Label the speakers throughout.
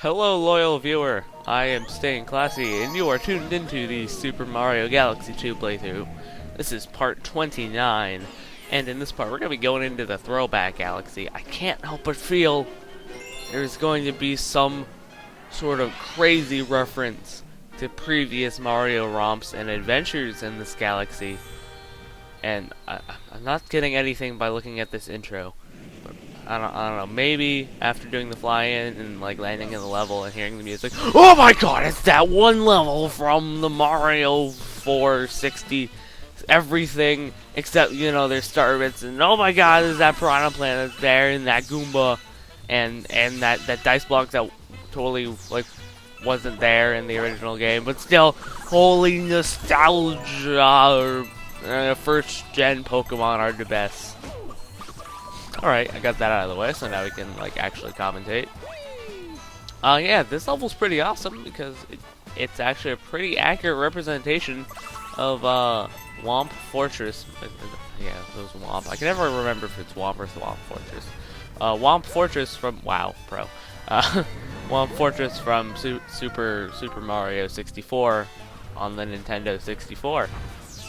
Speaker 1: Hello, loyal viewer. I am staying classy, and you are tuned into the Super Mario Galaxy 2 playthrough. This is part 29, and in this part, we're going to be going into the Throwback Galaxy. I can't help but feel there's going to be some sort of crazy reference to previous Mario romps and adventures in this galaxy. And I'm not getting anything by looking at this intro. I don't know, maybe after doing the fly-in and like landing in the level and hearing the music, oh my god, it's that one level from the Mario 460, everything except, you know, there's star bits, and oh my god, there's that Piranha Plant there, and that Goomba, and that dice block that totally, like, wasn't there in the original game, but still, holy nostalgia, first-gen Pokemon are the best. Alright, I got that out of the way, so now we can, like, actually commentate. Yeah, this level's pretty awesome, because it's actually a pretty accurate representation of, Womp Fortress. Yeah, it was Womp. I can never remember if it's Womp or Swamp Fortress. Womp Fortress from, wow, pro. Womp Fortress from Super Mario 64 on the Nintendo 64.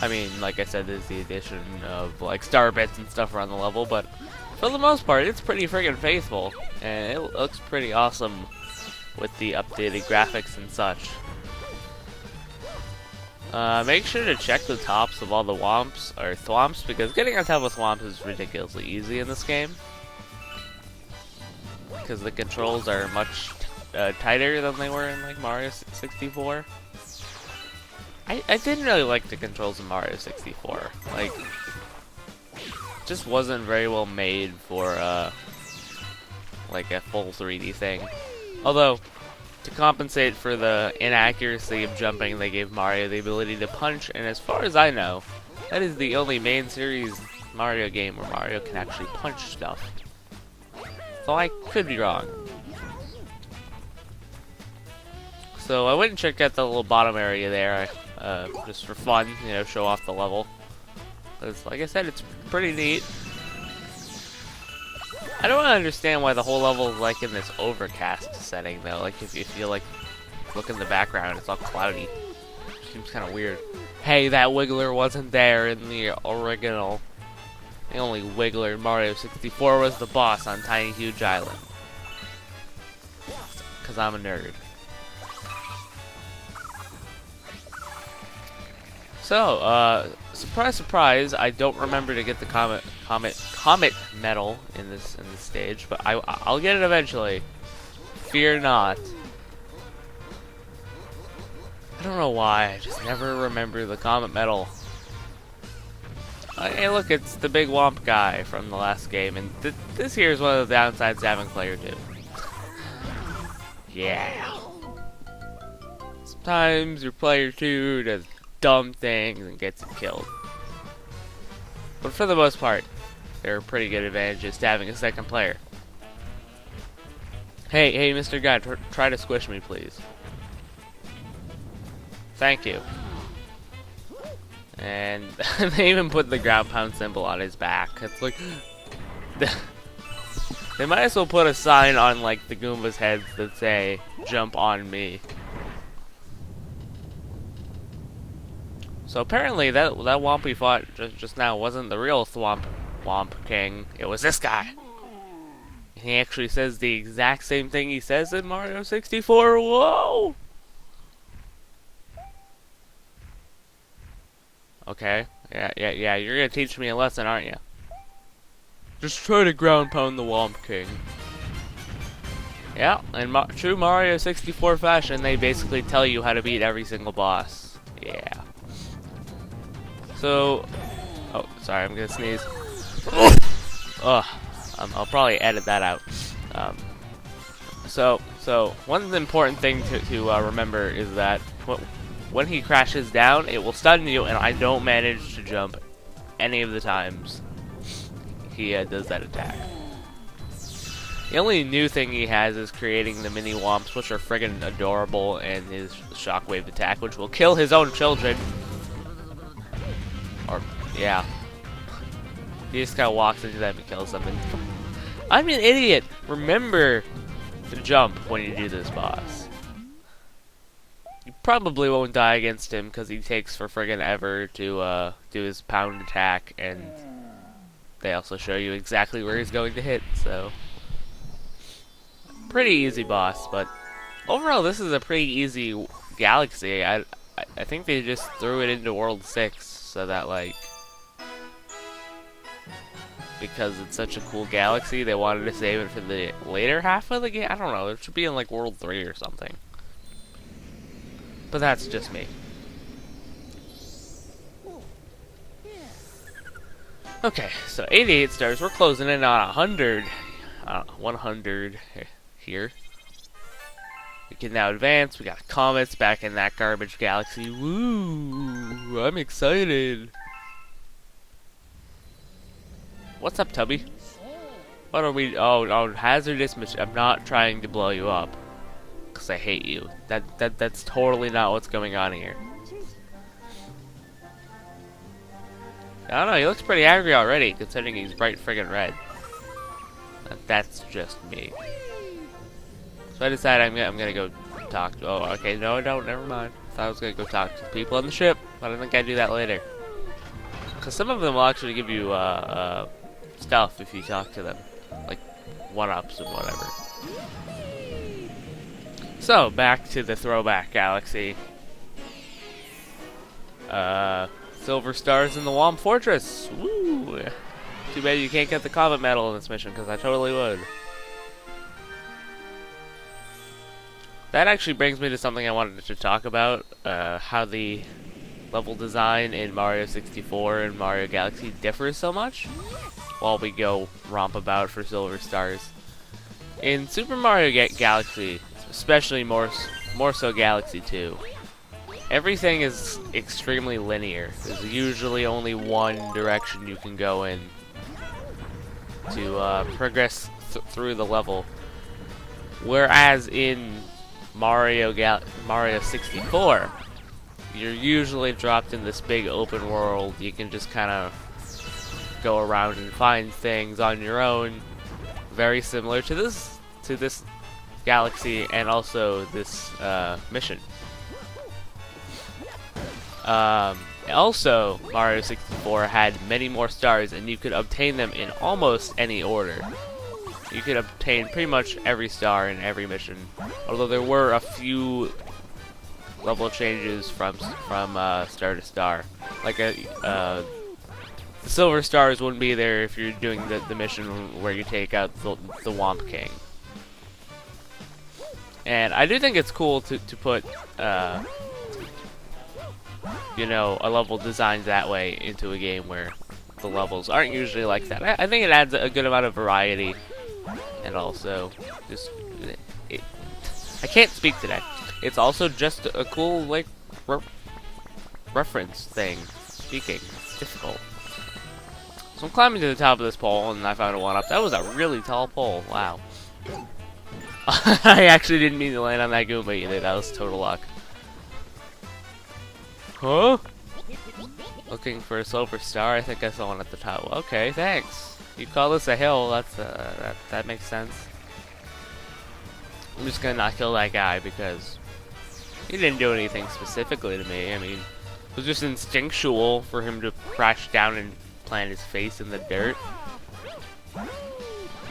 Speaker 1: I mean, like I said, there's the addition of, like, star bits and stuff around the level, but for the most part, it's pretty friggin' faithful, and it looks pretty awesome with the updated graphics and such. Make sure to check the tops of all the Womps, or Thwomps, because getting on top of Thwomps is ridiculously easy in this game. Because the controls are much tighter than they were in, like, Mario 64. I didn't really like the controls in Mario 64. Like, just wasn't very well made for like a full 3D thing. Although, to compensate for the inaccuracy of jumping, they gave Mario the ability to punch, and as far as I know, that is the only main series Mario game where Mario can actually punch stuff. So I could be wrong. So I went and checked out the little bottom area there, just for fun, you know, show off the level. Because, like I said, it's pretty neat. I don't understand why the whole level is like in this overcast setting, though. Like, if you feel like, look in the background, it's all cloudy. Seems kind of weird. Hey, that Wiggler wasn't there in the original. The only Wiggler in Mario 64 was the boss on Tiny Huge Island. Because I'm a nerd. So, surprise, surprise, I don't remember to get the comet medal in this stage, but I'll get it eventually. Fear not. I don't know why, I just never remember the comet medal. Hey, look, it's the big Womp guy from the last game, and this here is one of the downsides to having player 2. Yeah. Sometimes your player 2 does dumb things and gets killed. But for the most part, there are pretty good advantages to having a second player. Hey, Mr. Guy, try to squish me, please. Thank you. And they even put the ground pound symbol on his back. It's like, they might as well put a sign on, like, the Goomba's heads that say, "Jump on me." So apparently that Womp we fought just now wasn't the real Womp King. It was this guy. And he actually says the exact same thing he says in Mario 64. Whoa! Okay. Yeah. You're gonna teach me a lesson, aren't you? Just try to ground pound the Womp King. Yeah, in true Mario 64 fashion, they basically tell you how to beat every single boss. Yeah. So, oh, sorry, I'm gonna sneeze. Ugh, I'll probably edit that out. So one important thing to remember is that when he crashes down, it will stun you, and I don't manage to jump any of the times he does that attack. The only new thing he has is creating the mini Womps, which are friggin' adorable, and his shockwave attack, which will kill his own children. Or, yeah. He just kind of walks into them and kills them. And I'm an idiot. Remember, to jump when you do this boss. You probably won't die against him because he takes for friggin' ever to do his pound attack, and they also show you exactly where he's going to hit, so pretty easy boss. But overall, this is a pretty easy galaxy. I think they just threw it into World 6 so that, like, because it's such a cool galaxy, they wanted to save it for the later half of the game. I don't know, it should be in like World 3 or something. But that's just me. Okay, so 88 stars. We're closing in on 100. 100 here. We can now advance. We got comets back in that garbage galaxy. Woo! I'm excited. What's up, Tubby? What are we? Oh, hazardous mission. I'm not trying to blow you up, cause I hate you. That's totally not what's going on here. I don't know. He looks pretty angry already, considering he's bright friggin' red. That's just me. So I decided I'm gonna go talk to. Oh, okay. No, I don't. Never mind. I thought I was gonna go talk to the people on the ship, but I think I'd do that later. Cause some of them will actually give you stuff if you talk to them, like one-ups and whatever. So back to the throwback galaxy. Silver stars in the Womp Fortress. Woo! Too bad you can't get the comet medal in this mission, because I totally would. That actually brings me to something I wanted to talk about, how the level design in Mario 64 and Mario Galaxy differs so much, while we go romp about for silver stars. In Super Mario Galaxy, especially more so Galaxy 2, everything is extremely linear. There's usually only one direction you can go in to progress through the level. Whereas in Mario 64, you're usually dropped in this big open world. You can just kind of go around and find things on your own, very similar to this galaxy and also this mission. Also, Mario 64 had many more stars, and you could obtain them in almost any order. You could obtain pretty much every star in every mission, although there were a few level changes from star to star. Like the silver stars wouldn't be there if you're doing the mission where you take out the Womp King. And I do think it's cool to put you know, a level designed that way into a game where the levels aren't usually like that. I think it adds a good amount of variety, and also just I can't speak today. It's also just a cool, like, reference thing. Speaking. It's difficult. So I'm climbing to the top of this pole, and I found a one-up. That was a really tall pole. Wow. I actually didn't mean to land on that Goomba either. That was total luck. Huh? Looking for a silver star? I think I saw one at the top. Okay, thanks. You call this a hill? That's that makes sense. I'm just gonna not kill that guy because he didn't do anything specifically to me. I mean, it was just instinctual for him to crash down and plant his face in the dirt.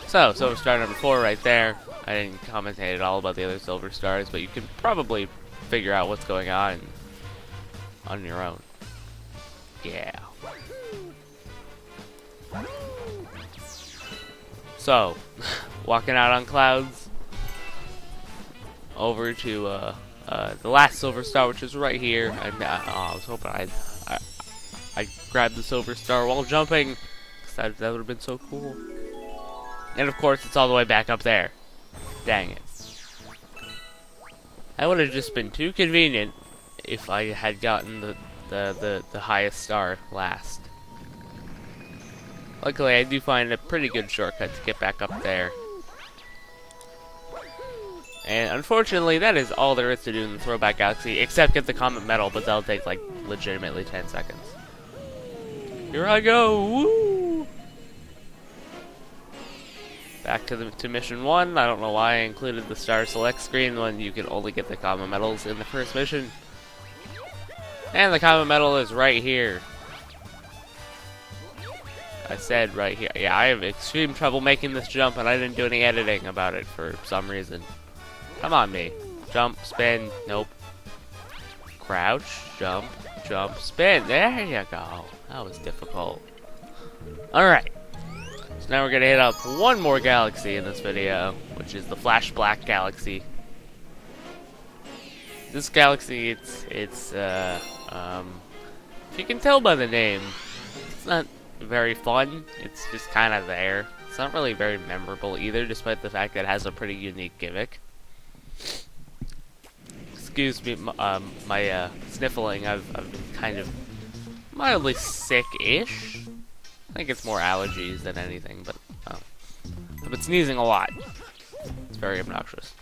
Speaker 1: So, silver star number 4 right there. I didn't commentate at all about the other silver stars, but you can probably figure out what's going on your own. Yeah. So, walking out on clouds over to the last silver star, which is right here. I was hoping I'd grab the silver star while jumping, because that would have been so cool. And of course, it's all the way back up there. Dang it. That would have just been too convenient if I had gotten the highest star last. Luckily, I do find a pretty good shortcut to get back up there. And unfortunately, that is all there is to do in the Throwback Galaxy, except get the Comet Medal, but that'll take, like, legitimately 10 seconds. Here I go! Woo! back to mission 1. I don't know why I included the star select screen when you can only get the common medals in the first mission. And the common medal is right here. I said right here. Yeah, I have extreme trouble making this jump, and I didn't do any editing about it for some reason. Come on, me. Jump, spin, nope. Crouch, jump, jump, spin. There you go. That was difficult. Alright. So now we're going to hit up one more galaxy in this video, which is the Flash Black Galaxy. This galaxy, if you can tell by the name, it's not very fun. It's just kind of there. It's not really very memorable either, despite the fact that it has a pretty unique gimmick. Excuse me, my sniffling. I've been kind of mildly sick-ish. I think it's more allergies than anything, but I've been sneezing a lot. It's very obnoxious.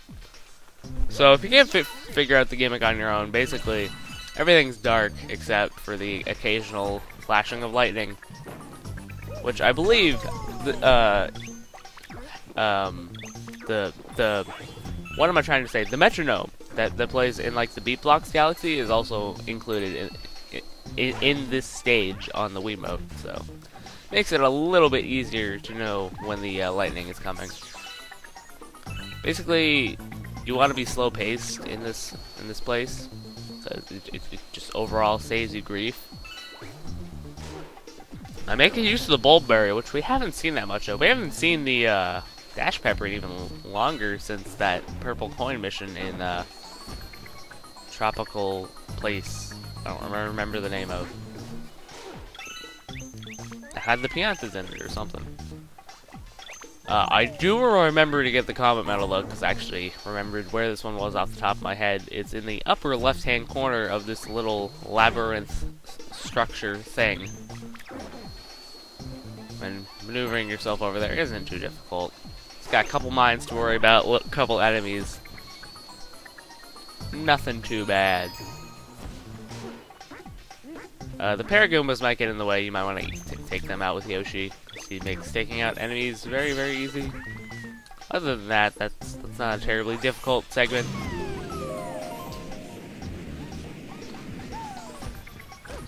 Speaker 1: So if you can't figure out the gimmick on your own, basically everything's dark except for the occasional flashing of lightning, which I believe what am I trying to say? The metronome that plays in like the Beat Blocks Galaxy is also included in this stage on the Wiimote, so makes it a little bit easier to know when the lightning is coming. Basically, you want to be slow paced in this place, so it just overall saves you grief. I'm making use of the bulb berry, which we haven't seen that much of. We haven't seen the dash pepper in even longer since that purple coin mission in tropical place. I don't remember the name of. It had the Piantas in it or something. I do remember to get the comet medal though, because I actually remembered where this one was off the top of my head. It's in the upper left-hand corner of this little labyrinth structure thing. And maneuvering yourself over there isn't too difficult. It's got a couple mines to worry about, a couple enemies. Nothing too bad. The Paragoombas might get in the way. You might want to take them out with Yoshi. He makes taking out enemies very, very easy. Other than that, that's not a terribly difficult segment.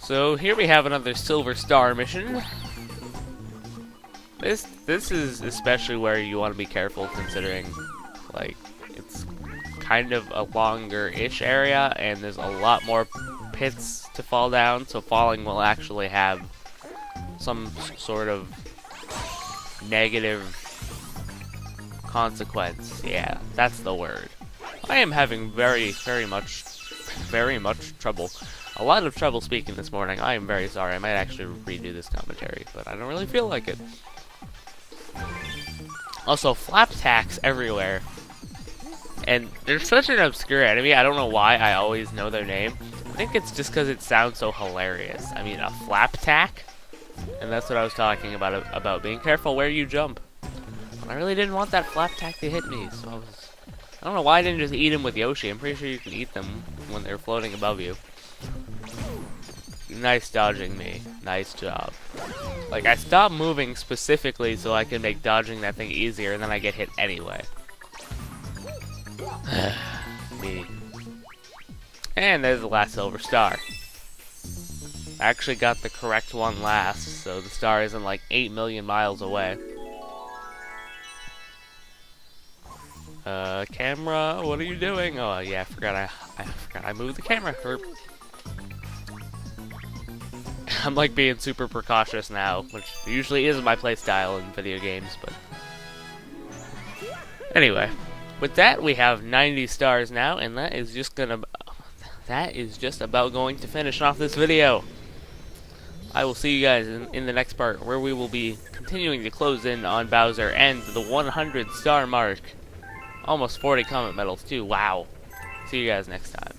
Speaker 1: So here we have another Silver Star mission. This is especially where you want to be careful, considering like it's kind of a longer-ish area and there's a lot more pits to fall down, so falling will actually have some sort of negative consequence. Yeah, that's the word. I am having very much trouble. A lot of trouble speaking this morning. I am very sorry. I might actually redo this commentary, but I don't really feel like it. Also, flap tacks everywhere. And they're such an obscure enemy. I don't know why I always know their name. I think it's just because it sounds so hilarious. I mean, a flap tack? And that's what I was talking about being careful where you jump. I really didn't want that flap tack to hit me, so I don't know why I didn't just eat him with Yoshi. I'm pretty sure you can eat them when they're floating above you. Nice dodging me. Nice job. Like, I stopped moving specifically so I can make dodging that thing easier, and then I get hit anyway. Me. And there's the last Silver Star. I actually got the correct one last, so the star isn't like 8 million miles away. Camera, what are you doing? Oh yeah, I forgot I moved the camera. I'm like being super precautious now, which usually isn't my playstyle in video games, but anyway. With that, we have 90 stars now, and that is just about going to finish off this video. I will see you guys in the next part, where we will be continuing to close in on Bowser and the 100 star mark. Almost 40 comet medals too, wow. See you guys next time.